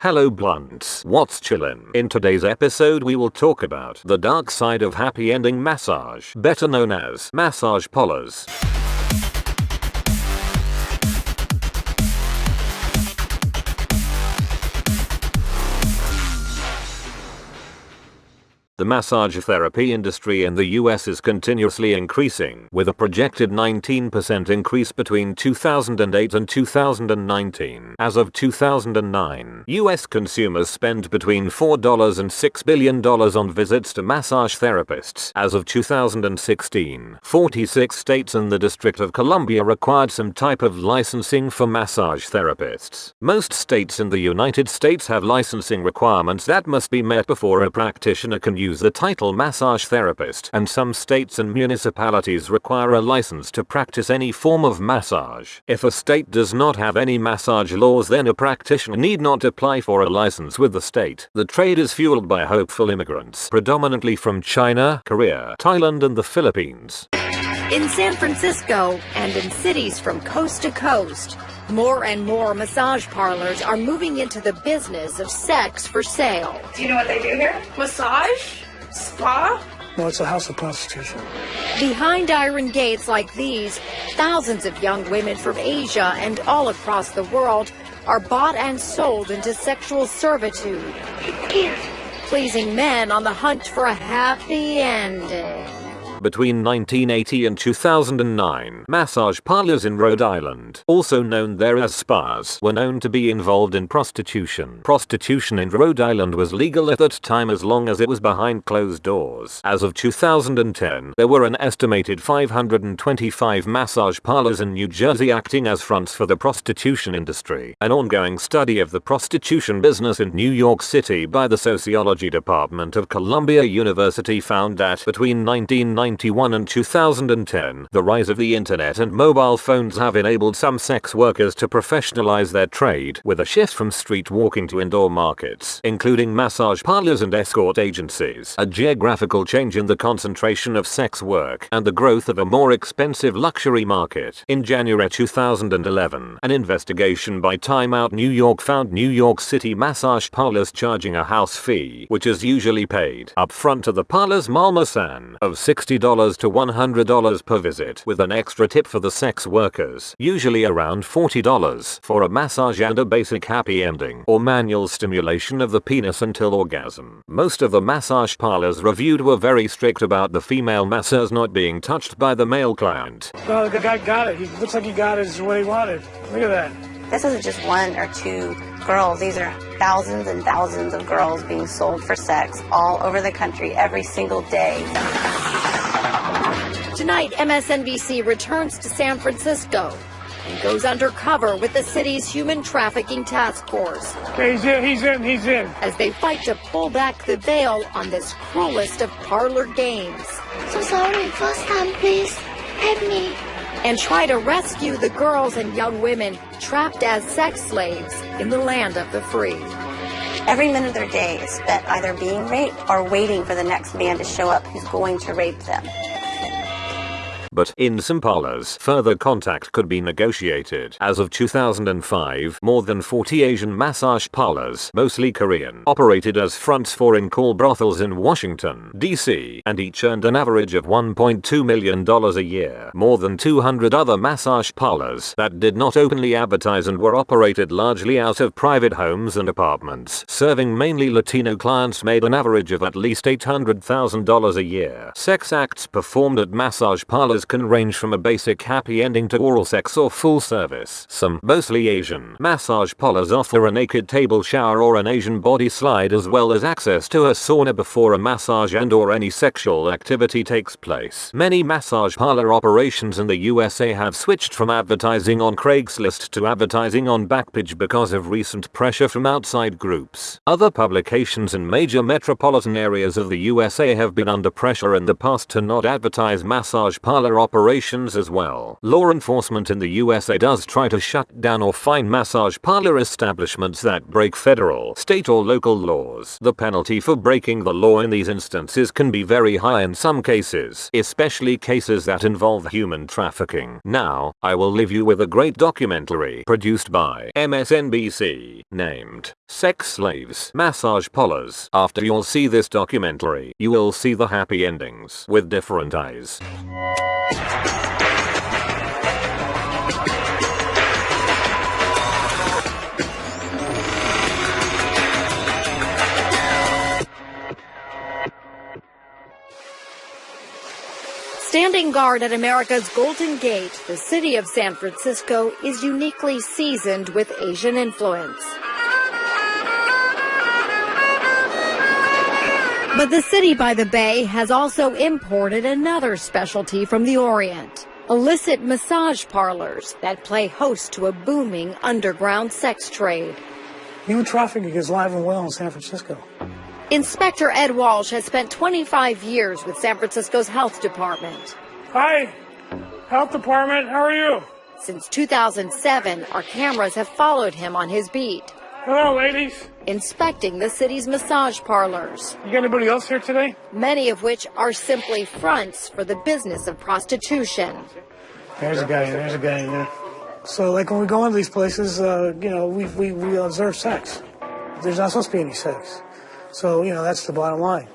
Hello blunts, what's chillin'? In today's episode we will talk about the dark side of happy ending massage, better known as massage parlors. The massage therapy industry in the US is continuously increasing, with a projected 19% increase between 2008 and 2019. As of 2009, US consumers spend between $4 and $6 billion on visits to massage therapists. As of 2016, 46 states and the District of Columbia required some type of licensing for massage therapists. Most states in the United States have licensing requirements that must be met before a practitioner can use the title massage therapist, and some states and municipalities require a license to practice any form of massage. If a state does not have any massage laws, then a practitioner need not apply for a license with the state. The trade is fueled by hopeful immigrants, predominantly from China, Korea, Thailand and the Philippines. In San Francisco and in cities from coast to coast, more and more massage parlors are moving into the business of sex for sale. Do you know what they do here? Massage? Spa? No, it's a house of prostitution. Behind iron gates like these, thousands of young women from Asia and all across the world are bought and sold into sexual servitude, pleasing men on the hunt for a happy ending. Between 1980 and 2009, massage parlors in Rhode Island, also known there as spas, were known to be involved in prostitution. Prostitution in Rhode Island was legal at that time as long as it was behind closed doors. As of 2010, there were an estimated 525 massage parlors in New Jersey acting as fronts for the prostitution industry. An ongoing study of the prostitution business in New York City by the Sociology Department of Columbia University found that between 1991 and 2010, the rise of the internet and mobile phones have enabled some sex workers to professionalize their trade, with a shift from street walking to indoor markets, including massage parlors and escort agencies, a geographical change in the concentration of sex work, and the growth of a more expensive luxury market. In January 2011, an investigation by Time Out New York found New York City massage parlors charging a house fee, which is usually paid up front to the parlor's malmasan, of $60 to $100 per visit, with an extra tip for the sex workers, usually around $40, for a massage and a basic happy ending, or manual stimulation of the penis until orgasm. Most of the massage parlors reviewed were very strict about the female masseurs not being touched by the male client. Well, the guy got it. He looks like he got it what he wanted. Look at that. This isn't just one or two girls. These are thousands and thousands of girls being sold for sex all over the country every single day. Tonight, MSNBC returns to San Francisco and goes undercover with the city's human trafficking task force. Okay, he's in. As they fight to pull back the veil on this cruelest of parlor games. So sorry, first time, please. Help me. And try to rescue the girls and young women trapped as sex slaves in the land of the free. Every minute of their day is spent either being raped or waiting for the next man to show up who's going to rape them. But in some parlors, further contact could be negotiated. As of 2005, more than 40 Asian massage parlors, mostly Korean, operated as fronts for in-call brothels in Washington, D.C., and each earned an average of $1.2 million a year. More than 200 other massage parlors that did not openly advertise and were operated largely out of private homes and apartments, serving mainly Latino clients, made an average of at least $800,000 a year. Sex acts performed at massage parlors can range from a basic happy ending to oral sex or full service. Some, mostly Asian, massage parlors offer a naked table shower or an Asian body slide, as well as access to a sauna before a massage and or any sexual activity takes place. Many massage parlor operations in the USA have switched from advertising on Craigslist to advertising on Backpage because of recent pressure from outside groups. Other publications in major metropolitan areas of the USA have been under pressure in the past to not advertise massage parlor other operations as well. Law enforcement in the USA does try to shut down or fine massage parlor establishments that break federal, state or local laws. The penalty for breaking the law in these instances can be very high in some cases, especially cases that involve human trafficking. Now, I will leave you with a great documentary produced by MSNBC named Sex Slaves, Massage Parlors. After you'll see this documentary, you will see the happy endings with different eyes. Standing guard at America's Golden Gate, the city of San Francisco is uniquely seasoned with Asian influence. But the city by the bay has also imported another specialty from the Orient: illicit massage parlors that play host to a booming underground sex trade. Human trafficking is alive and well in San Francisco. Inspector Ed Walsh has spent 25 years with San Francisco's health department. Hi, health department, how are you? Since 2007, our cameras have followed him on his beat, Hello, ladies. inspecting the city's massage parlors, You got anybody else here today? many of which are simply fronts for the business of prostitution. There's a guy in there. So, like, when we go into these places, we observe sex. There's not supposed to be any sex. So, that's the bottom line.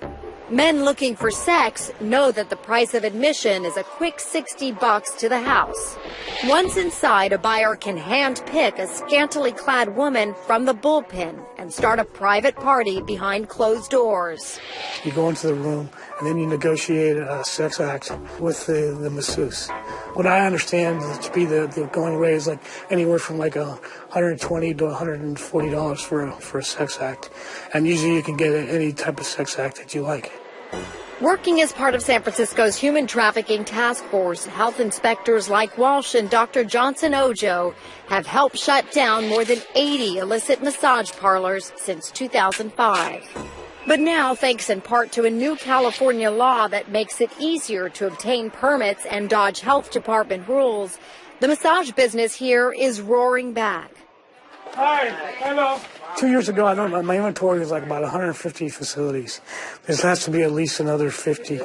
Men looking for sex know that the price of admission is a quick $60 to the house. Once inside, a buyer can hand-pick a scantily clad woman from the bullpen and start a private party behind closed doors. You go into the room, and then you negotiate a sex act with the masseuse. What I understand to be the going rate is like anywhere from like $120 to $140 for a sex act. And usually you can get any type of sex act that you like. Working as part of San Francisco's Human Trafficking Task Force, health inspectors like Walsh and Dr. Johnson Ojo have helped shut down more than 80 illicit massage parlors since 2005. But now, thanks in part to a new California law that makes it easier to obtain permits and dodge health department rules, the massage business here is roaring back. Hi, hello. 2 years ago, my inventory was like about 150 facilities. There has to be at least another 50.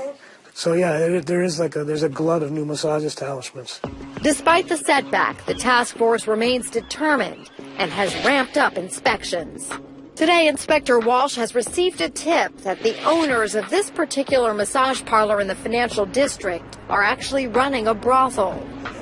So yeah, there's a glut of new massage establishments. Despite the setback, the task force remains determined and has ramped up inspections. Today, Inspector Walsh has received a tip that the owners of this particular massage parlor in the financial district are actually running a brothel.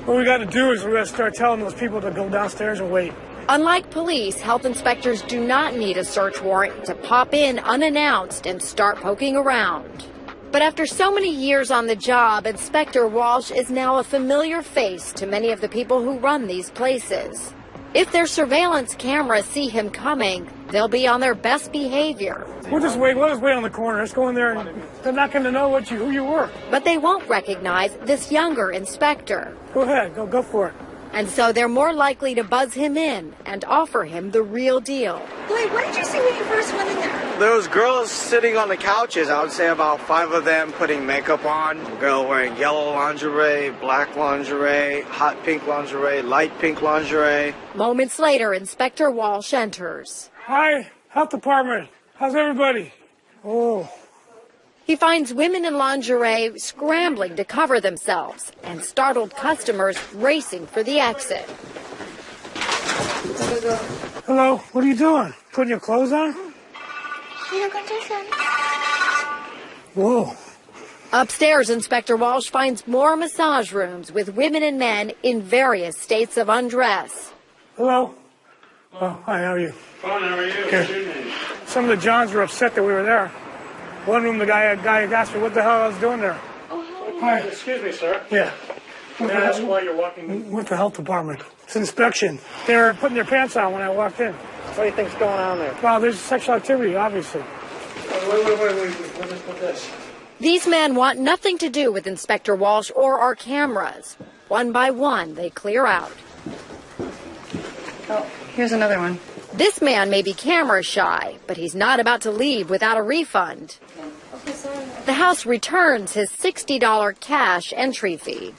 What we got to do is we got to start telling those people to go downstairs and wait. Unlike police, health inspectors do not need a search warrant to pop in unannounced and start poking around. But after so many years on the job, Inspector Walsh is now a familiar face to many of the people who run these places. If their surveillance cameras see him coming, they'll be on their best behavior. We'll just wait on the corner. Let's go in there, and they're not going to know who you were. But they won't recognize this younger inspector. Go ahead, go for it. And so they're more likely to buzz him in and offer him the real deal. Wait, what did you see when you first went in there? There was girls sitting on the couches. I would say about 5 of them putting makeup on. A girl wearing yellow lingerie, black lingerie, hot pink lingerie, light pink lingerie. Moments later, Inspector Walsh enters. Hi, health department. How's everybody? Oh. He finds women in lingerie scrambling to cover themselves and startled customers racing for the exit. Hello, what are you doing? Putting your clothes on? Whoa. Upstairs, Inspector Walsh finds more massage rooms with women and men in various states of undress. Hello. Oh, hi, how are you? Fine, how are you? Here. What's your name? Some of the Johns were upset that we were there. One room, the guy asked me what the hell I was doing there. Hi. Excuse me, sir. Yeah. May I ask why you're walking? With the health department. It's an inspection. They were putting their pants on when I walked in. What do you think's going on there? Well, there's sexual activity, obviously. Wait. What is this? These men want nothing to do with Inspector Walsh or our cameras. One by one, they clear out. Oh, here's another one. This man may be camera shy, but he's not about to leave without a refund. The house returns his $60 cash entry fee.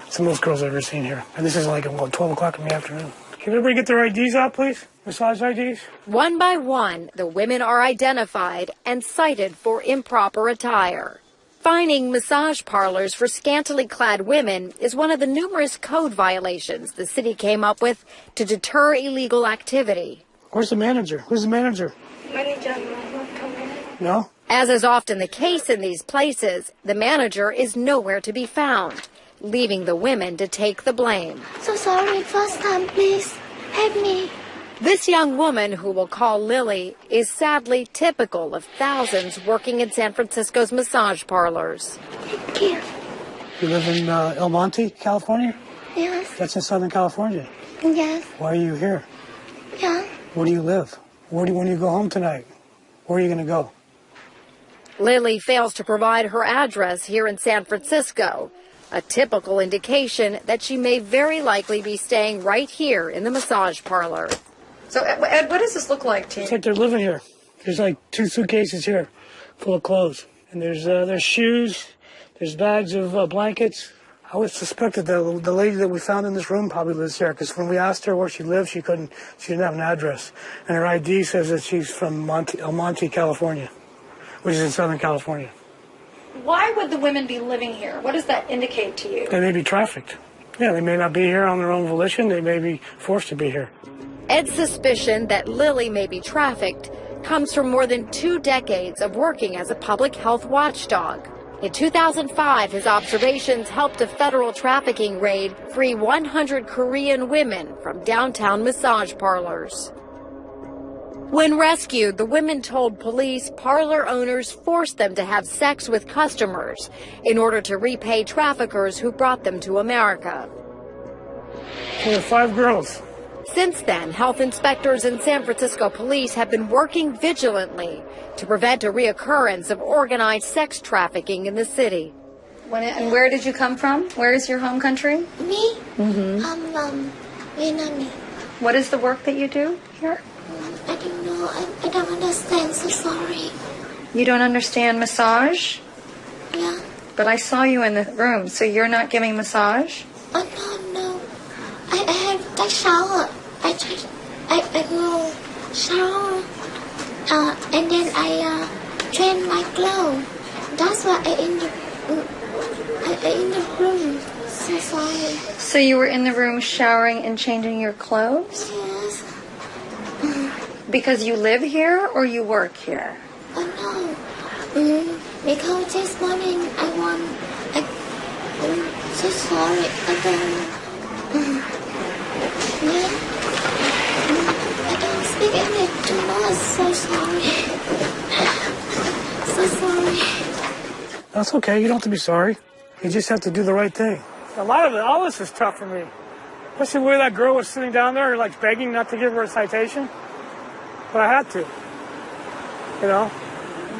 It's the most girls I've ever seen here. And this is like, what, 12 o'clock in the afternoon. Can everybody get their IDs out, please? Massage IDs? One by one, the women are identified and cited for improper attire. Fining massage parlors for scantily clad women is one of the numerous code violations the city came up with to deter illegal activity. Where's the manager? Who's the manager? No? As is often the case in these places, the manager is nowhere to be found, leaving the women to take the blame. So sorry, first time, please. Help me. This young woman, who we'll call Lily, is sadly typical of thousands working in San Francisco's massage parlors. Thank you. You live in El Monte, California? Yes. That's in Southern California. Yes. Why are you here? Yeah. Where do you live? When do you go home tonight? Where are you going to go? Lily fails to provide her address here in San Francisco, a typical indication that she may very likely be staying right here in the massage parlor. So, Ed, what does this look like to you? It's like they're living here. There's like 2 suitcases here full of clothes. And there's shoes, there's bags of blankets. I would suspect that the lady that we found in this room probably lives here, because when we asked her where she lived, she didn't have an address. And her ID says that she's from El Monte, California, which is in Southern California. Why would the women be living here? What does that indicate to you? They may be trafficked. Yeah, they may not be here on their own volition. They may be forced to be here. Ed's suspicion that Lily may be trafficked comes from more than 2 decades of working as a public health watchdog. In 2005, his observations helped a federal trafficking raid free 100 Korean women from downtown massage parlors. When rescued, the women told police parlor owners forced them to have sex with customers in order to repay traffickers who brought them to America. There are 5 girls. Since then, health inspectors and San Francisco police have been working vigilantly to prevent a reoccurrence of organized sex trafficking in the city. And where did you come from? Where is your home country? Me? I'm Vietnamese. What is the work that you do here? I don't know. I don't understand. So sorry. You don't understand massage? Yeah. But I saw you in the room, so you're not giving massage? Oh, no. I have to shower. I will shower. And then I change my clothes. That's why I in the room. So sorry. So you were in the room showering and changing your clothes? Yes. Because you live here or you work here? Oh no. Because this morning I'm so sorry again. Yeah. I don't speak English too much. So sorry. So sorry. That's okay. You don't have to be sorry. You just have to do the right thing. All this is tough for me. Especially the way that girl was sitting down there, like begging not to give her a citation. But I had to. You know,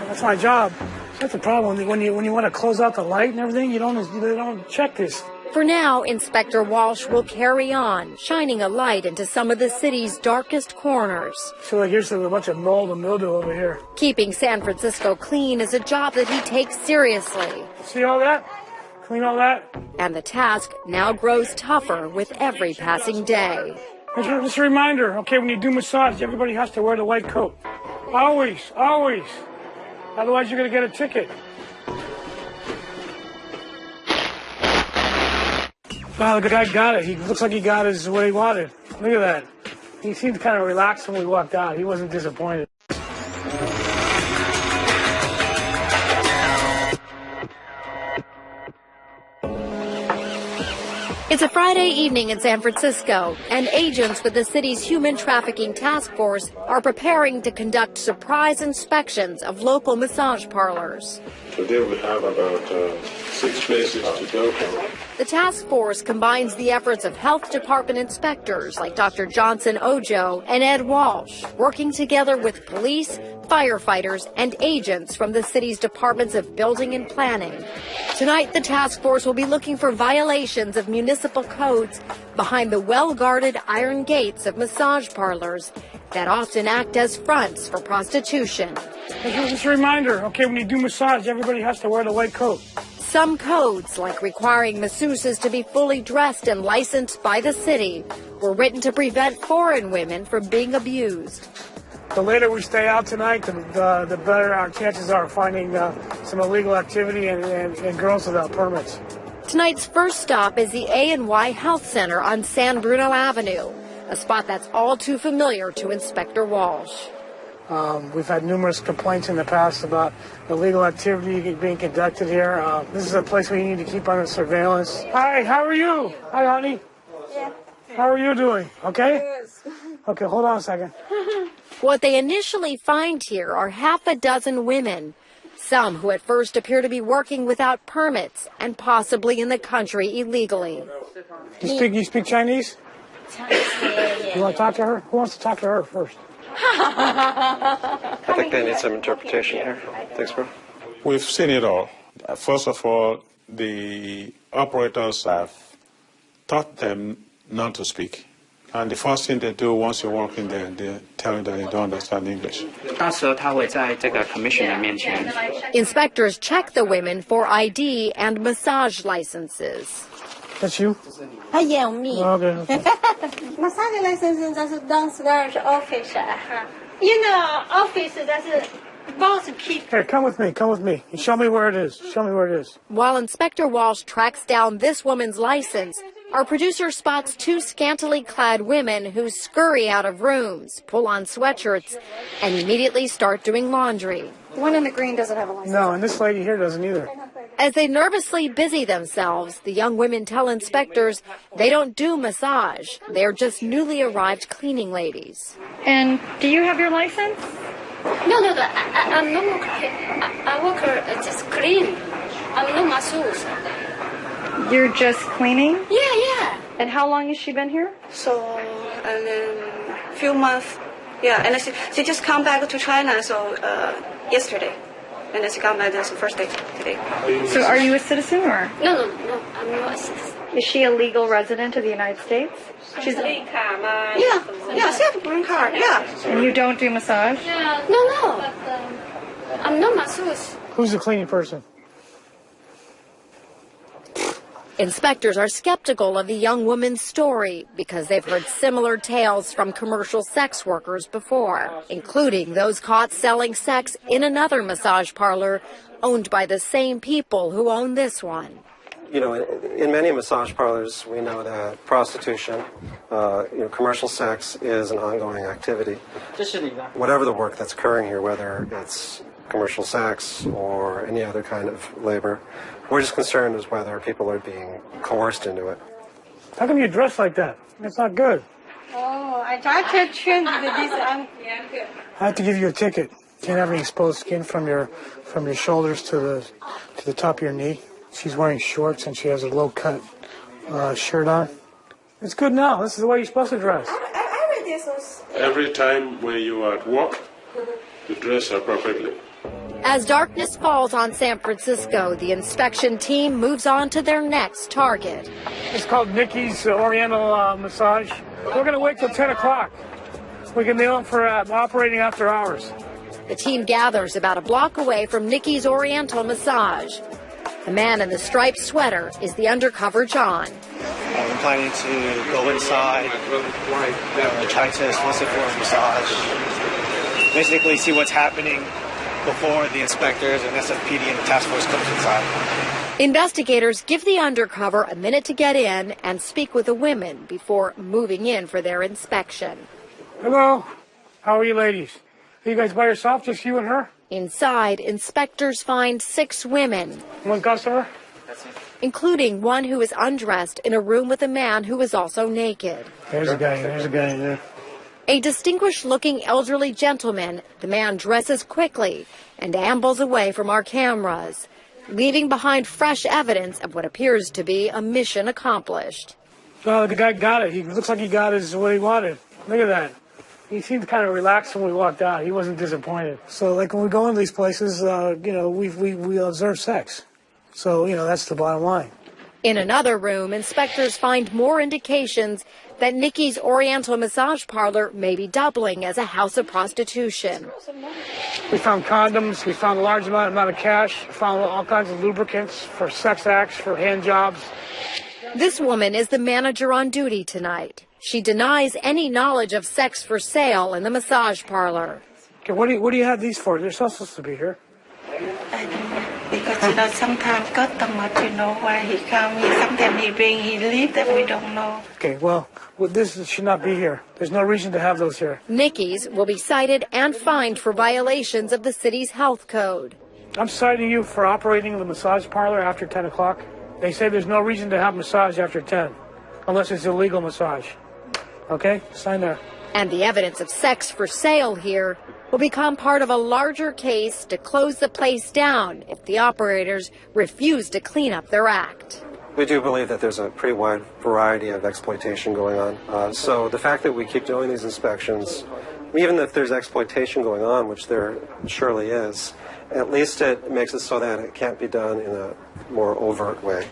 that's my job. That's the problem. When you want to close out the light and everything, they don't check this. For now, Inspector Walsh will carry on, shining a light into some of the city's darkest corners. So like here's a bunch of mold and mildew over here. Keeping San Francisco clean is a job that he takes seriously. See all that? Clean all that? And the task now grows tougher with every passing day. Just a reminder, okay, when you do massage, everybody has to wear the white coat. Always, always. Otherwise, you're going to get a ticket. Wow, the guy got it. He looks like he got what he wanted. Look at that. He seemed kind of relaxed when we walked out. He wasn't disappointed. It's a Friday evening in San Francisco, and agents with the city's Human Trafficking Task Force are preparing to conduct surprise inspections of local massage parlors. Today we have about 6 places to go from. The task force combines the efforts of health department inspectors like Dr. Johnson Ojo and Ed Walsh, working together with police, firefighters, and agents from the city's departments of building and planning. Tonight, the task force will be looking for violations of municipal codes behind the well-guarded iron gates of massage parlors that often act as fronts for prostitution. Just a reminder, okay, when you do massage, everybody has to wear the white coat. Some codes, like requiring masseuses to be fully dressed and licensed by the city, were written to prevent foreign women from being abused. The later we stay out tonight, the better our chances are of finding some illegal activity and girls without permits. Tonight's first stop is the A&Y Health Center on San Bruno Avenue, a spot that's all too familiar to Inspector Walsh. We've had numerous complaints in the past about illegal activity being conducted here. This is a place we need to keep under surveillance. Hi, how are you? Hi, honey. Yeah. How are you doing? Okay? Okay, hold on a second. What they initially find here are half a dozen women, some who at first appear to be working without permits and possibly in the country illegally. You speak Chinese? Chinese, yeah. You want to talk to her? Who wants to talk to her first? I think they need some interpretation here. Thanks, bro. We've seen it all. First of all, the operators have taught them not to speak. And the first thing they do once you walk in there, they tell you that they don't understand English. Inspectors check the women for ID and massage licenses. That's you? Yeah, me. Okay. Massage license that's downstairs office. You know, office that's boss keep. Here, come with me. Come with me. And show me where it is. Show me where it is. While Inspector Walsh tracks down this woman's license, our producer spots two scantily clad women who scurry out of rooms, pull on sweatshirts, and immediately start doing laundry. The one in the green doesn't have a license. No, and this lady here doesn't either. As they nervously busy themselves, the young women tell inspectors they don't do massage. They're just newly arrived cleaning ladies. And do you have your license? No, I'm no more. I work just clean. I'm no masseuse. You're just cleaning? Yeah. And how long has she been here? So, and then a few months, yeah, and she just come back to China, so yesterday. And then she come back, that's the first day today. So are you a citizen or? No, I'm not a citizen. Is she a legal resident of the United States? She's Yeah, she have a green card, yeah. And you don't do massage? No. I'm not masseuse. Who's the cleaning person? Inspectors are skeptical of the young woman's story because they've heard similar tales from commercial sex workers before, including those caught selling sex in another massage parlor owned by the same people who own this one. You know, in many massage parlors, we know that prostitution, commercial sex is an ongoing activity. Whatever the work that's occurring here, whether it's commercial sex or any other kind of labor, we're just concerned as whether people are being coerced into it. How come you dress like that? That's not good. Oh, I tried to change this. I have to give you a ticket. Can't have any exposed skin from your shoulders to the top of your knee. She's wearing shorts and she has a low cut shirt on. It's good now. This is the way you're supposed to dress. Every time when you are at work, you dress appropriately. As darkness falls on San Francisco, the inspection team moves on to their next target. It's called Nikki's Oriental Massage. We're going to wait till 10 o'clock. We can nail them for operating after hours. The team gathers about a block away from Nikki's Oriental Massage. The man in the striped sweater is the undercover John. I'm planning to go inside, try to solicit for a massage, basically see what's happening before the inspectors and SFPD and the task force comes inside. Investigators give the undercover a minute to get in and speak with the women before moving in for their inspection. Hello. How are you ladies? Are you guys by yourself, just you and her? Inside, inspectors find 6 women. One customer? Including one who is undressed in a room with a man who is also naked. There's a guy in there. A distinguished-looking elderly gentleman, the man dresses quickly and ambles away from our cameras. leaving behind fresh evidence of what appears to be a mission accomplished. Well, the guy got it. He looks like he got what he wanted. Look at that. He seemed kind of relaxed when we walked out. He wasn't disappointed. So, like, when we go into these places, we observe sex. So, that's the bottom line. In another room, inspectors find more indications that Nikki's Oriental massage parlor may be doubling as a house of prostitution. We found condoms. We found a large amount of cash. We found all kinds of lubricants for sex acts, for hand jobs. This woman is the manager on duty tonight. She denies any knowledge of sex for sale in the massage parlor. Okay, what do you have these for? They're supposed to be here. I don't know. Because, sometimes customer, where he come, sometimes he bring, he leave, that we don't know. Okay, well, this should not be here. There's no reason to have those here. Nikki's will be cited and fined for violations of the city's health code. I'm citing you for operating the massage parlor after 10 o'clock. They say there's no reason to have massage after 10, unless it's illegal massage. Okay? Sign there. And the evidence of sex for sale here will become part of a larger case to close the place down if the operators refuse to clean up their act. We do believe that there's a pretty wide variety of exploitation going on. So the fact that we keep doing these inspections, even if there's exploitation going on, which there surely is, at least it makes it so that it can't be done in a more overt way.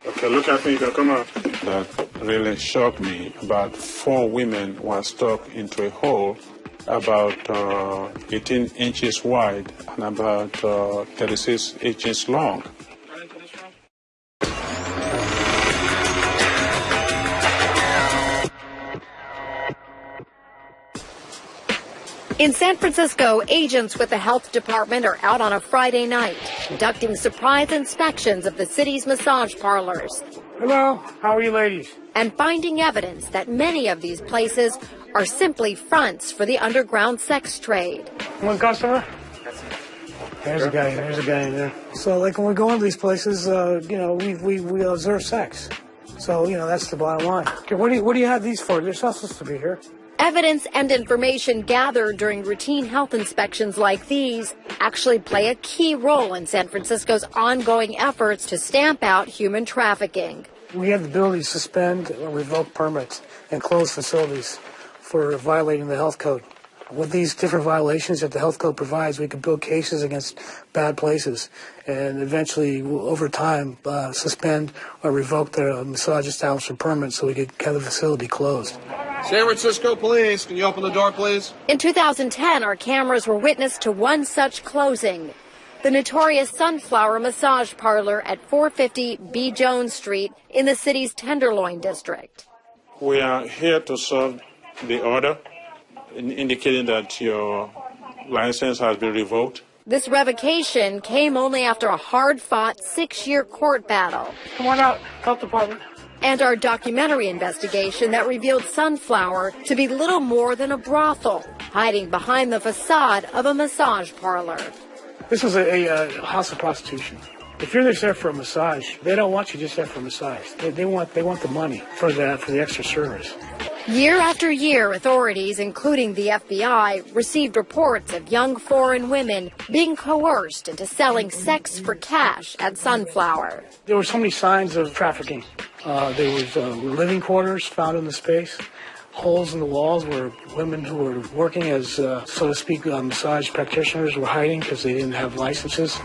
Okay, look at me, come on. That really shocked me. About 4 women were stuck into a hole about 18 inches wide and about 36 inches long. In San Francisco, agents with the health department are out on a Friday night, conducting surprise inspections of the city's massage parlors. Hello, how are you ladies? And finding evidence that many of these places are simply fronts for the underground sex trade. One customer? There's a guy in there. So, like, when we go into these places, we observe sex. So, that's the bottom line. Okay, what do you have these for? They're supposed to be here. Evidence and information gathered during routine health inspections like these actually play a key role in San Francisco's ongoing efforts to stamp out human trafficking. We have the ability to suspend or revoke permits and close facilities for violating the health code. With these different violations that the health code provides, we can build cases against bad places and eventually, over time, suspend or revoke the massage establishment permit so we can get the facility closed. San Francisco Police, can you open the door, please? In 2010, our cameras were witness to one such closing. The notorious Sunflower Massage Parlor at 450 B. Jones Street in the city's Tenderloin district. We are here to serve the order, indicating that your license has been revoked. This revocation came only after a hard-fought 6-year court battle. Come on out, health department. And our documentary investigation that revealed Sunflower to be little more than a brothel, hiding behind the facade of a massage parlor. This is a house of prostitution. If you're just there for a massage, they don't want you just there for a massage. They want the money for the extra service. Year after year, authorities, including the FBI, received reports of young foreign women being coerced into selling sex for cash at Sunflower. There were so many signs of trafficking. There was living quarters found in the space, holes in the walls where women who were working as, so to speak, massage practitioners were hiding because they didn't have licenses.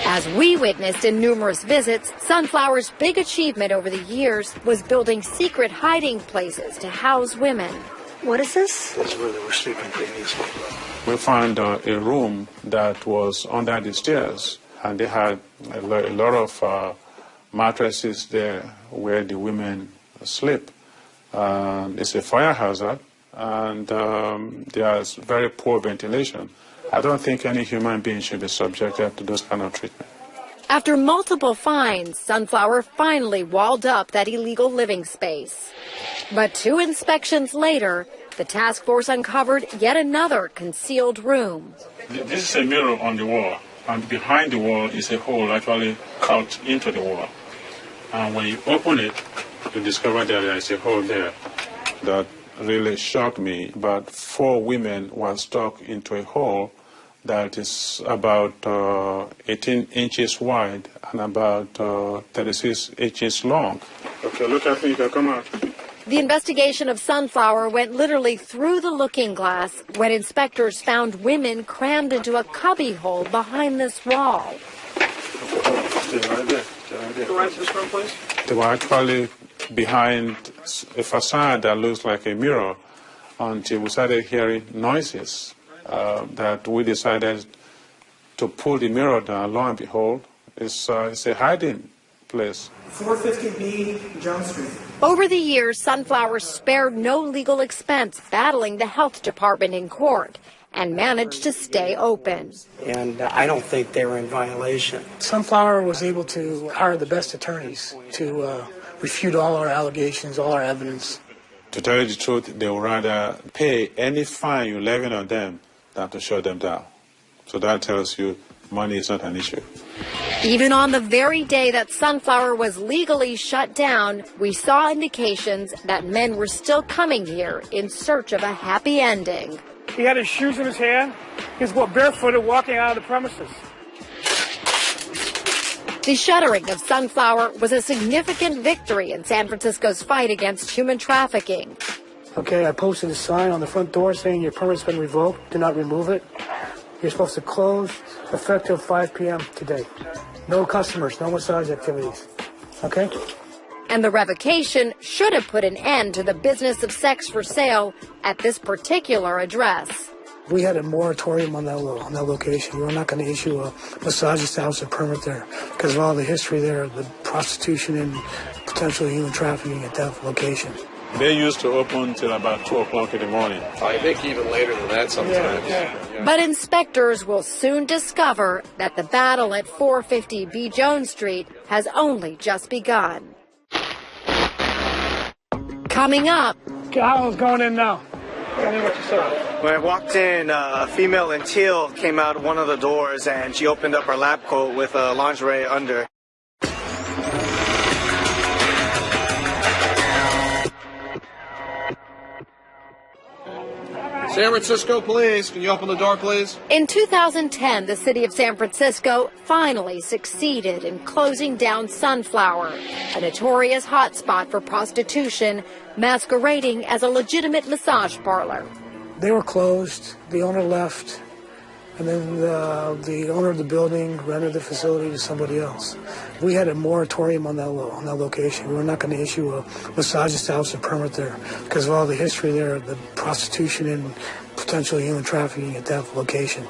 As we witnessed in numerous visits, Sunflower's big achievement over the years was building secret hiding places to house women. What is this? That's where they were sleeping previously. We found a room that was under the stairs, and they had a lot of mattresses there where the women sleep. It's a fire hazard, and there's very poor ventilation. I don't think any human being should be subjected to those kind of treatment. After multiple fines, Sunflower finally walled up that illegal living space. But 2 inspections later, the task force uncovered yet another concealed room. This is a mirror on the wall, and behind the wall is a hole actually cut into the wall. And when you open it, you discover that there is a hole there. That really shocked me. About 4 women were stuck into a hole that is about 18 inches wide and about 36 inches long. Okay, look at me, you can come out. The investigation of Sunflower went literally through the looking glass when inspectors found women crammed into a cubbyhole behind this wall. Stay right there. Stay right there. Go right to this room, please. They were actually behind a facade that looks like a mirror until we started hearing noises that we decided to pull the mirror down. Lo and behold, it's a hiding place. 450B Jones Street. Over the years, Sunflower spared no legal expense battling the health department in court and managed to stay open. And I don't think they were in violation. Sunflower was able to hire the best attorneys to refute all our allegations, all our evidence. To tell you the truth, they would rather pay any fine you levy on them than to shut them down. So that tells you money is not an issue. Even on the very day that Sunflower was legally shut down, we saw indications that men were still coming here in search of a happy ending. He had his shoes in his hand. He was barefooted walking out of the premises. The shuttering of Sunflower was a significant victory in San Francisco's fight against human trafficking. Okay, I posted a sign on the front door saying your permit's been revoked. Do not remove it. You're supposed to close effective 5 p.m. today. No customers, no massage activities. Okay? And the revocation should have put an end to the business of sex for sale at this particular address. We had a moratorium on that location. We were not going to issue a massage establishment permit there because of all the history there, the prostitution and potential human trafficking at that location. They used to open till about 2 o'clock in the morning. I think even later than that sometimes. Yeah. But inspectors will soon discover that the battle at 450 B. Jones Street has only just begun. Coming up. Alan's going in now. Tell me what you saw. When I walked in, a female in teal came out of one of the doors and she opened up her lab coat with a lingerie under. San Francisco Police, can you open the door, please? In 2010, the city of San Francisco finally succeeded in closing down Sunflower, a notorious hotspot for prostitution, masquerading as a legitimate massage parlor. They were closed, the owner left, and then the owner of the building rented the facility to somebody else. We had a moratorium on that location. We were not going to issue a massage establishment permit there because of all the history there, the prostitution and potential human trafficking at that location.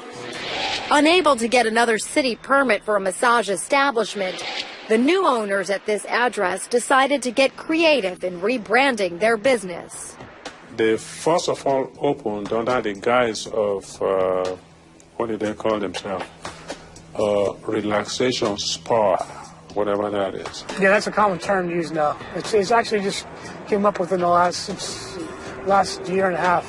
Unable to get another city permit for a massage establishment, the new owners at this address decided to get creative in rebranding their business. They first of all opened under the guise of, what did they call themselves? Relaxation spa, whatever that is. Yeah, that's a common term used now. It's actually just came up within the last year and a half.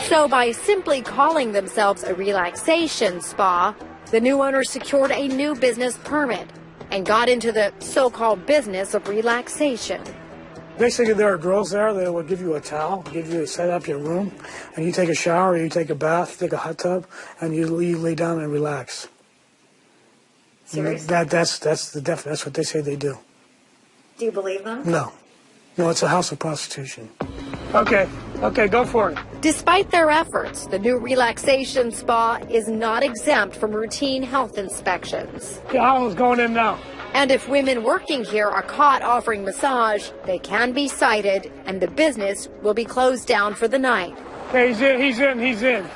So by simply calling themselves a relaxation spa, the new owners secured a new business permit and got into the so-called business of relaxation. Basically, there are girls there that will give you a towel, set up your room, and you take a shower, you take a bath, take a hot tub, and you lay down and relax. Seriously? That's what they say they do. Do you believe them? No, it's a house of prostitution. Okay, go for it. Despite their efforts, the new relaxation spa is not exempt from routine health inspections. Alan's going in now. And if women working here are caught offering massage, they can be cited and the business will be closed down for the night. Hey, he's in.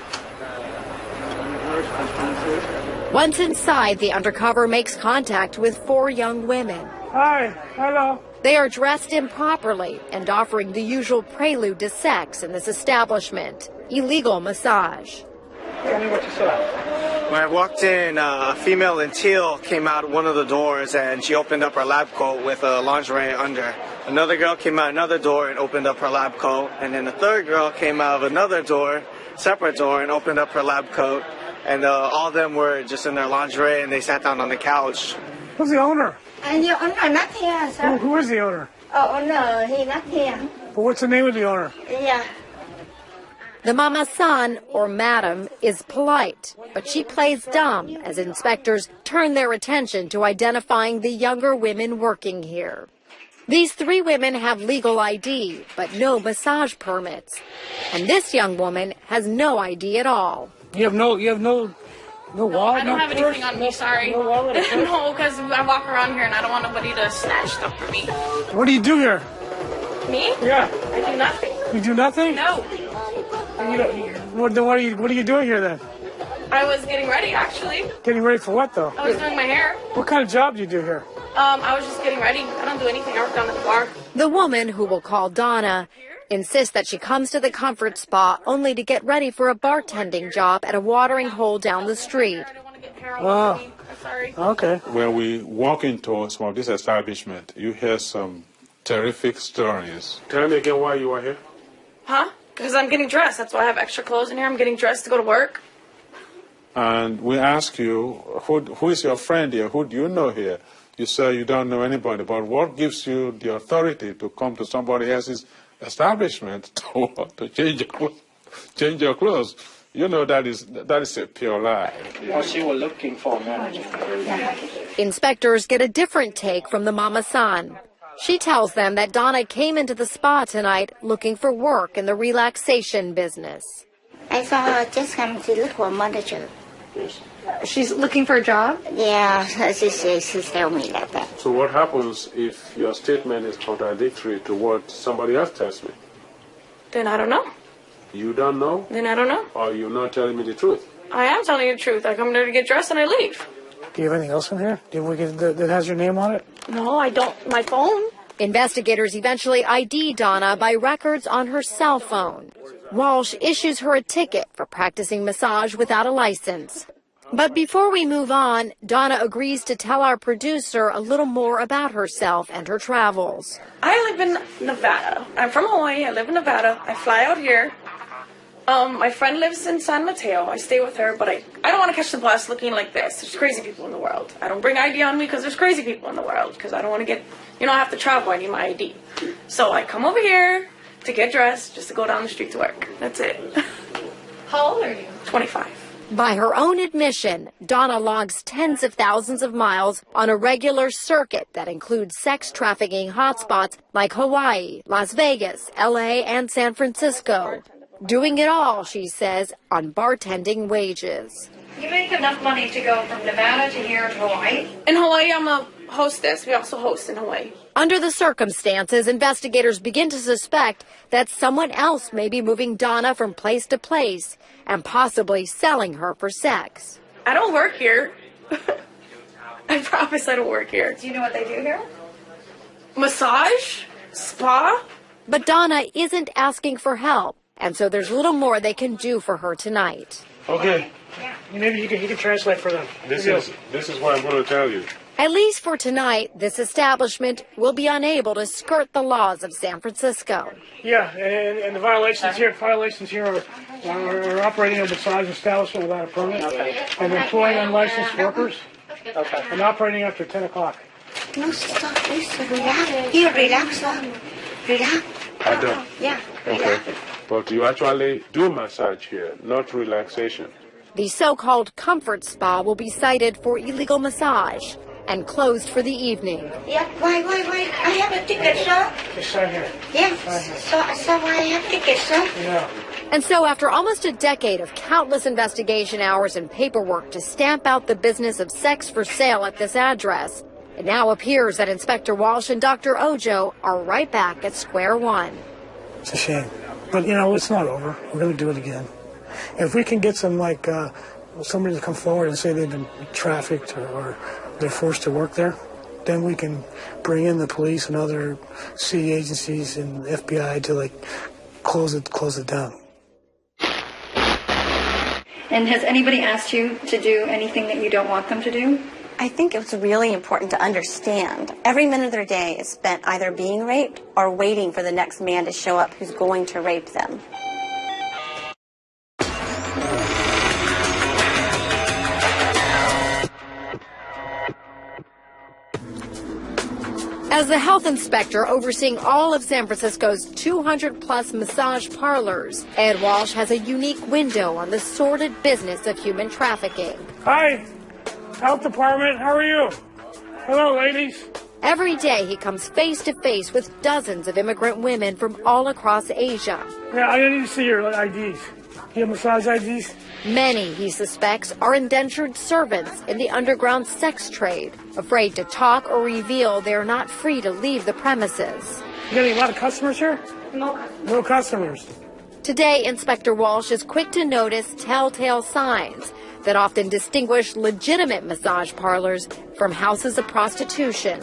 Once inside, the Undercover makes contact with 4 young women. Hi, hello. They are dressed improperly and offering the usual prelude to sex in this establishment, illegal massage. Tell me what you saw. When I walked in, a female in teal came out of one of the doors and she opened up her lab coat with a lingerie under. Another girl came out another door and opened up her lab coat. And then the third girl came out of another door, separate door, and opened up her lab coat. And all of them were just in their lingerie and they sat down on the couch. Who's the owner? The owner not here, sir. Who is the owner? Owner, he not here. Well, what's the name of the owner? Yeah. The mama-san, or madam, is polite, but she plays dumb as inspectors turn their attention to identifying the younger women working here. These 3 women have legal ID, but no massage permits. And this young woman has no ID at all. You have no wallet? I don't have anything on me, sorry. No wallet? No, because I walk around here and I don't want nobody to snatch stuff from me. What do you do here? Me? Yeah. I do nothing. You do nothing? No. What are you doing here then? I was getting ready, actually. Getting ready for what, though? I was doing my hair. What kind of job do you do here? I was just getting ready. I don't do anything. I work down at the bar. The woman, who we'll call Donna, insists that she comes to the comfort spa only to get ready for a bartending job at a watering hole down the street. Oh, okay. When we walk into some of this establishment, you hear some terrific stories. Tell me again why you are here. Huh? Because I'm getting dressed. That's why I have extra clothes in here. I'm getting dressed to go to work. And we ask you, who is your friend here? Who do you know here? You say you don't know anybody, but what gives you the authority to come to somebody else's establishment to change your clothes? You know that is a pure lie. Well, she was looking for a manager. Inspectors get a different take from the mama-san. She tells them that Donna came into the spa tonight looking for work in the relaxation business. I saw her just come to look for a manager. She's looking for a job? Yeah, she tell me like that. So what happens if your statement is contradictory to what somebody else tells me? Then I don't know. You don't know? Then I don't know. Or you're not telling me the truth? I am telling you the truth. I come there to get dressed and I leave. Do you have anything else in here? That has your name on it? No, I don't. My phone. Investigators eventually ID Donna by records on her cell phone. Walsh issues her a ticket for practicing massage without a license. But before we move on, Donna agrees to tell our producer a little more about herself and her travels. I live in Nevada. I'm from Hawaii. I live in Nevada. I fly out here. My friend lives in San Mateo. I stay with her, but I don't want to catch the bus looking like this. There's crazy people in the world. I don't bring ID on me because there's crazy people in the world, because I don't want to get, I have to travel. I need my ID. So I come over here to get dressed, just to go down the street to work. That's it. How old are you? 25. By her own admission, Donna logs tens of thousands of miles on a regular circuit that includes sex trafficking hotspots like Hawaii, Las Vegas, LA, and San Francisco. Doing it all, she says, on bartending wages. You make enough money to go from Nevada to here to Hawaii? In Hawaii, I'm a hostess. We also host in Hawaii. Under the circumstances, investigators begin to suspect that someone else may be moving Donna from place to place and possibly selling her for sex. I don't work here. I promise I don't work here. Do you know what they do here? Massage? Spa? But Donna isn't asking for help, and so there's little more they can do for her tonight. Okay. Maybe you can translate for them. This is what I'm going to tell you. At least for tonight, this establishment will be unable to skirt the laws of San Francisco. Yeah, and the violations here are operating a massage establishment without a permit, and employing unlicensed workers, and operating after 10 o'clock. No, stop, please, relax. Here, relax, relax. I don't. Yeah. Okay. But you actually do massage here, not relaxation. The so-called comfort spa will be cited for illegal massage and closed for the evening. Yeah, why? I have a ticket, sir. Just sign here. Yeah, so I have ticket, sir. Yeah. And so after almost a decade of countless investigation hours and paperwork to stamp out the business of sex for sale at this address, it now appears that Inspector Walsh and Dr. Ojo are right back at square one. It's a shame. But, it's not over. We're going to do it again. If we can get somebody to come forward and say they've been trafficked or they're forced to work there, then we can bring in the police and other city agencies and FBI to close it down. And has anybody asked you to do anything that you don't want them to do? I think it's really important to understand every minute of their day is spent either being raped or waiting for the next man to show up who's going to rape them. As the health inspector overseeing all of San Francisco's 200-plus massage parlors, Ed Walsh has a unique window on the sordid business of human trafficking. Hi, health department, how are you? Hello, ladies. Every day he comes face to face with dozens of immigrant women from all across Asia. Yeah, I need to see your IDs. You have massage IDs? Many, he suspects, are indentured servants in the underground sex trade, afraid to talk or reveal they are not free to leave the premises. You getting a lot of customers here? No. No customers. Today, Inspector Walsh is quick to notice telltale signs that often distinguish legitimate massage parlors from houses of prostitution.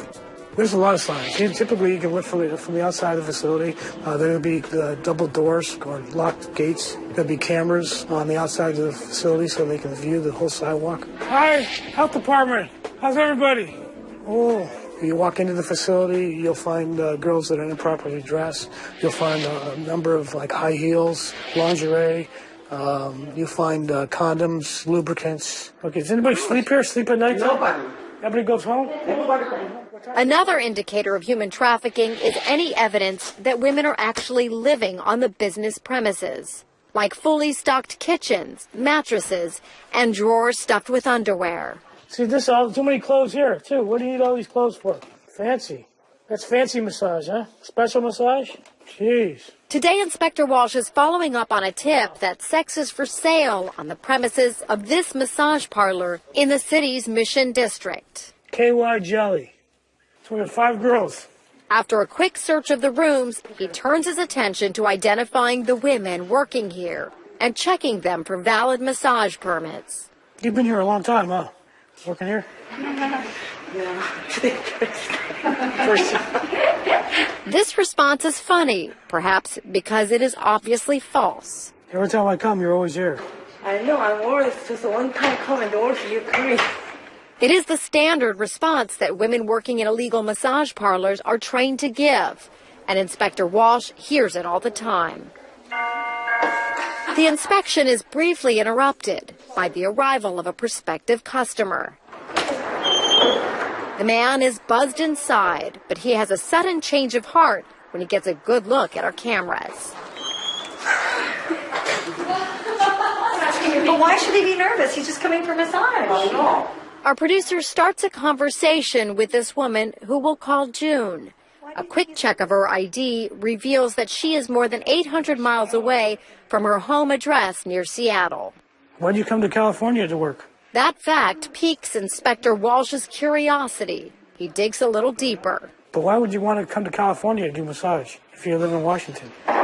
There's a lot of signs. Typically, you can look from the outside of the facility. There will be double doors or locked gates. There'll be cameras on the outside of the facility so they can view the whole sidewalk. Hi, health department. How's everybody? Oh, you walk into the facility, you'll find girls that are improperly dressed. You'll find a number of high heels, lingerie. You'll find condoms, lubricants. Okay, does anybody sleep here? Sleep at night? Nobody. Everybody goes home? Another indicator of human trafficking is any evidence that women are actually living on the business premises, like fully stocked kitchens, mattresses, and drawers stuffed with underwear. See, too many clothes here, too. What do you need all these clothes for? Fancy. That's fancy massage, huh? Special massage? Jeez. Today, Inspector Walsh is following up on a tip that sex is for sale on the premises of this massage parlor in the city's Mission District. KY Jelly. So we have 5 girls. After a quick search of the rooms, he turns his attention to identifying the women working here and checking them for valid massage permits. You've been here a long time, huh? Working here? This response is funny, perhaps because it is obviously false. Every time I come, you're always here. I know, I'm always just one time coming to work, you come. It is the standard response that women working in illegal massage parlors are trained to give, and Inspector Walsh hears it all the time. The inspection is briefly interrupted by the arrival of a prospective customer. The man is buzzed inside, but he has a sudden change of heart when he gets a good look at our cameras. But why should he be nervous? He's just coming for a massage. Our producer starts a conversation with this woman who we'll call June. A quick check of her ID reveals that she is more than 800 miles away from her home address near Seattle. Why'd you come to California to work? That fact piques Inspector Walsh's curiosity. He digs a little deeper. But why would you want to come to California to do massage if you live in Washington? I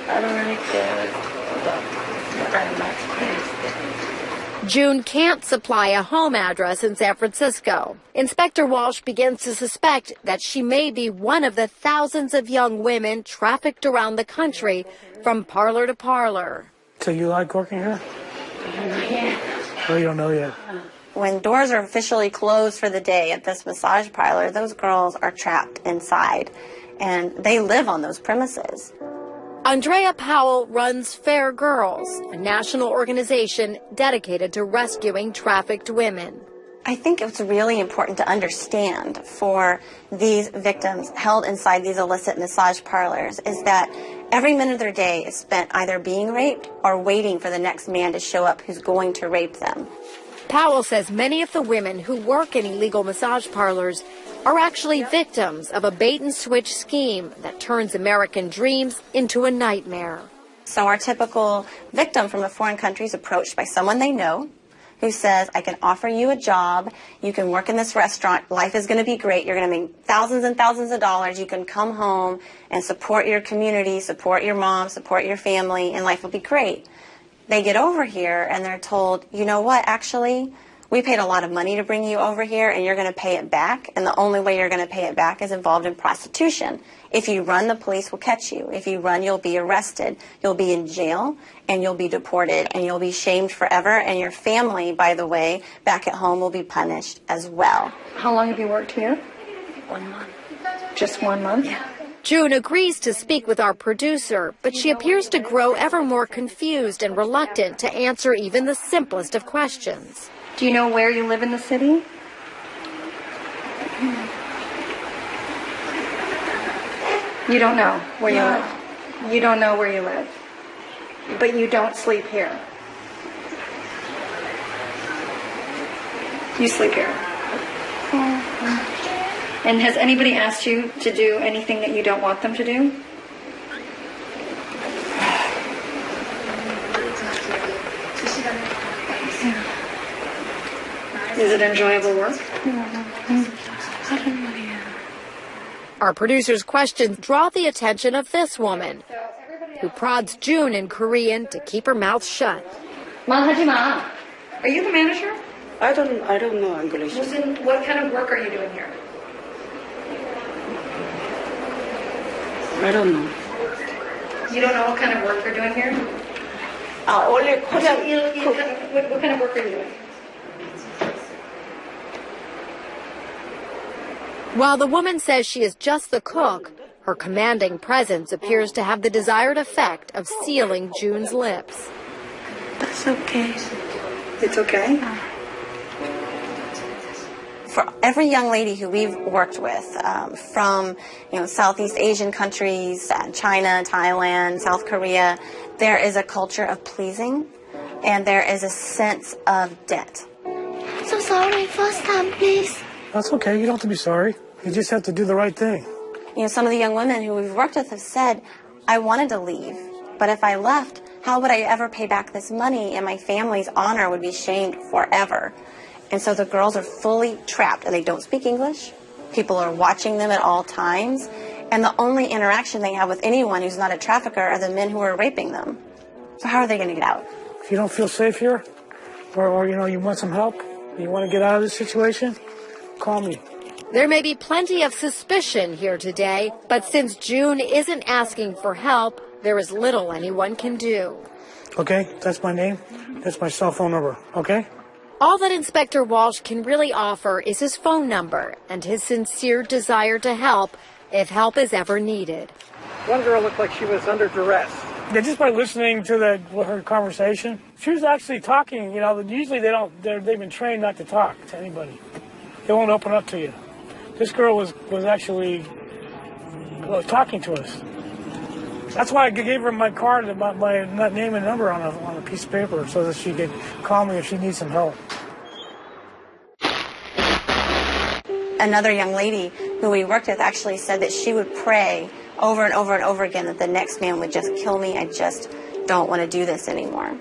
don't like very much place. June can't supply a home address in San Francisco. Inspector Walsh begins to suspect that she may be one of the thousands of young women trafficked around the country from parlor to parlor. So you like working here? Yeah. Oh, you don't know yet. When doors are officially closed for the day at this massage parlor, those girls are trapped inside, and they live on those premises. Andrea Powell runs Fair Girls, a national organization dedicated to rescuing trafficked women. I think it's really important to understand for these victims held inside these illicit massage parlors is that every minute of their day is spent either being raped or waiting for the next man to show up who's going to rape them. Powell says many of the women who work in illegal massage parlors are actually victims of a bait-and-switch scheme that turns American dreams into a nightmare. So our typical victim from a foreign country is approached by someone they know who says, I can offer you a job, you can work in this restaurant, life is going to be great, you're going to make thousands and thousands of dollars, you can come home and support your community, support your mom, support your family, and life will be great. They get over here and they're told, you know what, actually, we paid a lot of money to bring you over here and you're going to pay it back, and the only way you're going to pay it back is involved in prostitution. If you run, the police will catch you. If you run, you'll be arrested. You'll be in jail and you'll be deported and you'll be shamed forever, and your family, by the way, back at home will be punished as well. How long have you worked here? 1 month. Just 1 month? Yeah. June agrees to speak with our producer, but she appears to grow ever more confused and reluctant to answer even the simplest of questions. Do you know where you live in the city? You don't know where you live. You don't know where you live. But you don't sleep here. You sleep here. And has anybody asked you to do anything that you don't want them to do? Is it enjoyable work? Our producer's questions draw the attention of this woman, who prods June in Korean to keep her mouth shut. 말하지 마. Are you the manager? I don't know English. What kind of work are you doing here? I don't know. You don't know what kind of work you're doing here? Only Korean cook. What kind of work are you doing? While the woman says she is just the cook, her commanding presence appears to have the desired effect of sealing June's lips. That's okay. It's okay? For every young lady who we've worked with, from Southeast Asian countries, China, Thailand, South Korea, there is a culture of pleasing, and there is a sense of debt. So sorry, first time, please. That's okay. You don't have to be sorry. You just have to do the right thing. Some of the young women who we've worked with have said, I wanted to leave, but if I left, how would I ever pay back this money, and my family's honor would be shamed forever. And so the girls are fully trapped, and they don't speak English. People are watching them at all times, and the only interaction they have with anyone who's not a trafficker are the men who are raping them. So how are they going to get out? If you don't feel safe here, or you want some help, you want to get out of this situation, call me. There may be plenty of suspicion here today, but since June isn't asking for help, there is little anyone can do. Okay, that's my name. That's my cell phone number, okay? All that Inspector Walsh can really offer is his phone number and his sincere desire to help if help is ever needed. One girl looked like she was under duress. Yeah, just by listening to her conversation, she was actually talking. Usually they've been trained not to talk to anybody. They won't open up to you. This girl was actually talking to us. That's why I gave her my card, my name and number on a piece of paper, so that she could call me if she needs some help. Another young lady who we worked with actually said that she would pray over and over and over again that the next man would just kill me. I just don't want to do this anymore.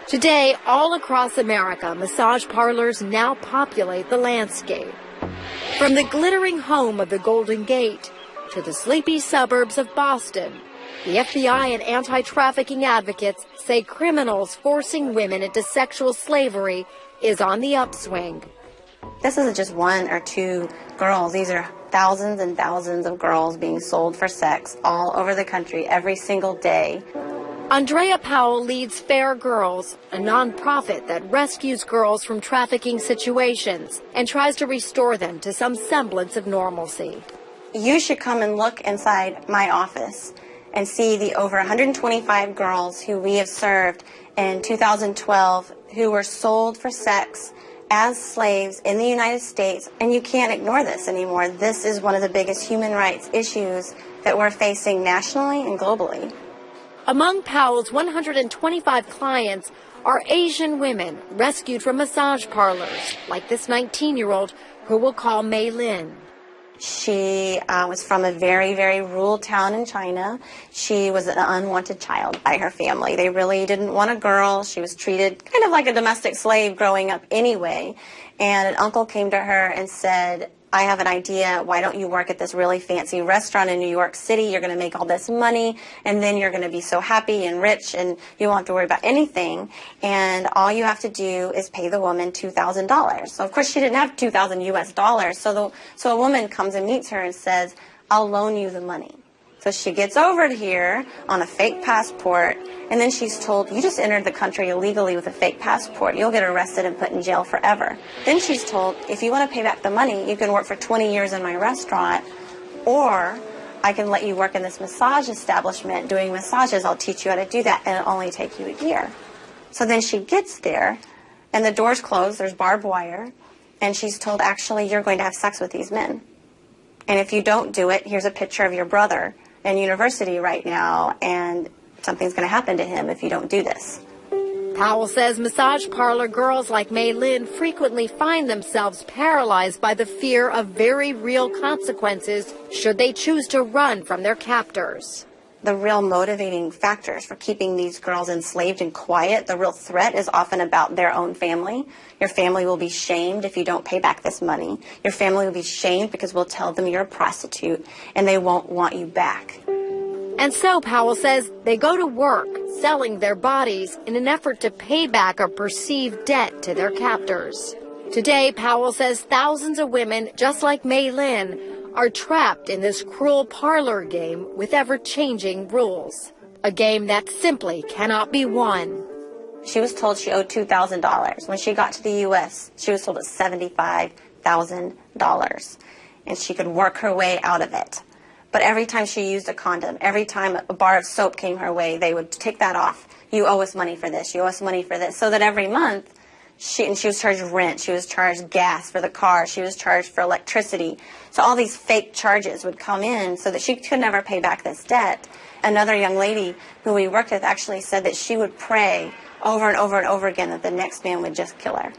Today, all across America, massage parlors now populate the landscape. From the glittering home of the Golden Gate to the sleepy suburbs of Boston, the FBI and anti-trafficking advocates say criminals forcing women into sexual slavery is on the upswing. This isn't just one or two girls. These are thousands and thousands of girls being sold for sex all over the country every single day. Andrea Powell leads Fair Girls, a nonprofit that rescues girls from trafficking situations and tries to restore them to some semblance of normalcy. You should come and look inside my office and see the over 125 girls who we have served in 2012 who were sold for sex as slaves in the United States. And you can't ignore this anymore. This is one of the biggest human rights issues that we're facing nationally and globally. Among Powell's 125 clients are Asian women rescued from massage parlors, like this 19-year-old who we'll call Mei Lin. She was from a very, very rural town in China. She was an unwanted child by her family. They really didn't want a girl. She was treated kind of like a domestic slave growing up anyway. And an uncle came to her and said, I have an idea. Why don't you work at this really fancy restaurant in New York City? You're going to make all this money, and then you're going to be so happy and rich, and you won't have to worry about anything. And all you have to do is pay the woman $2,000. So, of course, she didn't have $2,000 US. So a woman comes and meets her and says, I'll loan you the money. So she gets over here on a fake passport, and then she's told, you just entered the country illegally with a fake passport. You'll get arrested and put in jail forever. Then she's told, if you want to pay back the money, you can work for 20 years in my restaurant, or I can let you work in this massage establishment doing massages. I'll teach you how to do that, and it'll only take you a year. So then she gets there, and the door's closed, there's barbed wire, and she's told, actually, you're going to have sex with these men. And if you don't do it, here's a picture of your brother in university right now, and something's going to happen to him if you don't do this. Powell says massage parlor girls like Mei Lin frequently find themselves paralyzed by the fear of very real consequences should they choose to run from their captors. The real motivating factors for keeping these girls enslaved and quiet, the real threat is often about their own family. Your family will be shamed if you don't pay back this money. Your family will be shamed because we'll tell them you're a prostitute and they won't want you back. And so, Powell says, they go to work selling their bodies in an effort to pay back a perceived debt to their captors. Today, Powell says thousands of women, just like Mei Lin, are trapped in this cruel parlor game with ever-changing rules. A game that simply cannot be won. She was told she owed $2,000. When she got to the U.S., she was told it's $75,000. And she could work her way out of it. But every time she used a condom, every time a bar of soap came her way, they would take that off. You owe us money for this. You owe us money for this. So that every month, she was charged rent. She was charged gas for the car. She was charged for electricity. So all these fake charges would come in so that she could never pay back this debt. Another young lady who we worked with actually said that she would pray over and over and over again that the next man would just kill her.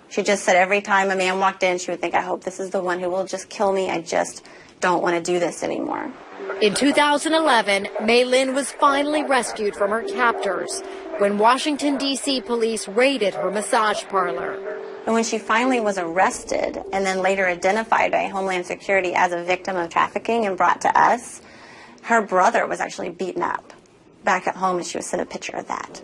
She just said every time a man walked in, she would think, I hope this is the one who will just kill me. I just don't want to do this anymore. In 2011, Mei Lin was finally rescued from her captors when Washington, D.C. police raided her massage parlor. And when she finally was arrested and then later identified by Homeland Security as a victim of trafficking and brought to us, her brother was actually beaten up back at home, and she was sent a picture of that.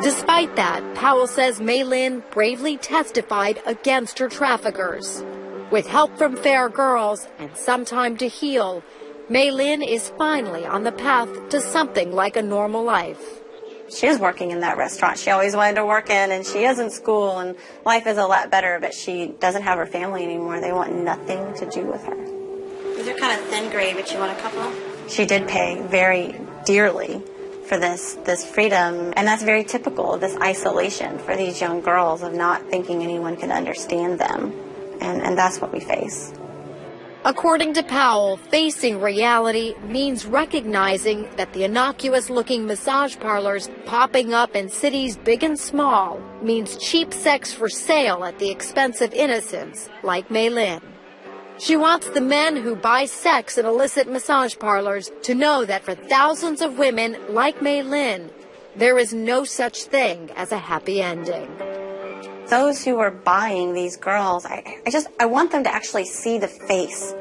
Despite that, Powell says Mei Lin bravely testified against her traffickers. With help from Fair Girls and some time to heal, Mei Lin is finally on the path to something like a normal life. She is working in that restaurant she always wanted to work in, and she is in school, and life is a lot better, but she doesn't have her family anymore. They want nothing to do with her. These are kind of thin gray, but you want a couple? She did pay very dearly for this freedom, and that's very typical of this isolation for these young girls of not thinking anyone can understand them, and that's what we face. According to Powell, facing reality means recognizing that the innocuous-looking massage parlors popping up in cities big and small means cheap sex for sale at the expense of innocents like Mei Lin. She wants the men who buy sex in illicit massage parlors to know that for thousands of women like Mei Lin, there is no such thing as a happy ending. Those who are buying these girls, I want them to actually see the face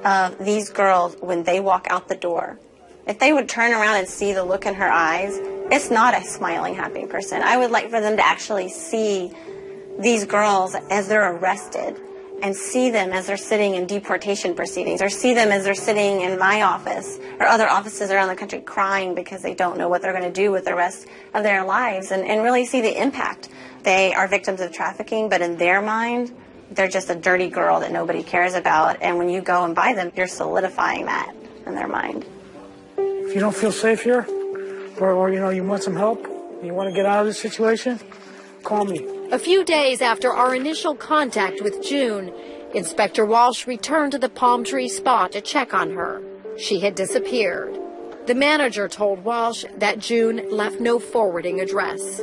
of these girls when they walk out the door. If they would turn around and see the look in her eyes, it's not a smiling, happy person. I would like for them to actually see these girls as they're arrested and see them as they're sitting in deportation proceedings, or see them as they're sitting in my office or other offices around the country crying because they don't know what they're going to do with the rest of their lives, and really see the impact. They are victims of trafficking, but in their mind, they're just a dirty girl that nobody cares about. And when you go and buy them, you're solidifying that in their mind. If you don't feel safe here, or you want some help, you want to get out of this situation, call me. A few days after our initial contact with June, Inspector Walsh returned to the palm tree spot to check on her. She had disappeared. The manager told Walsh that June left no forwarding address.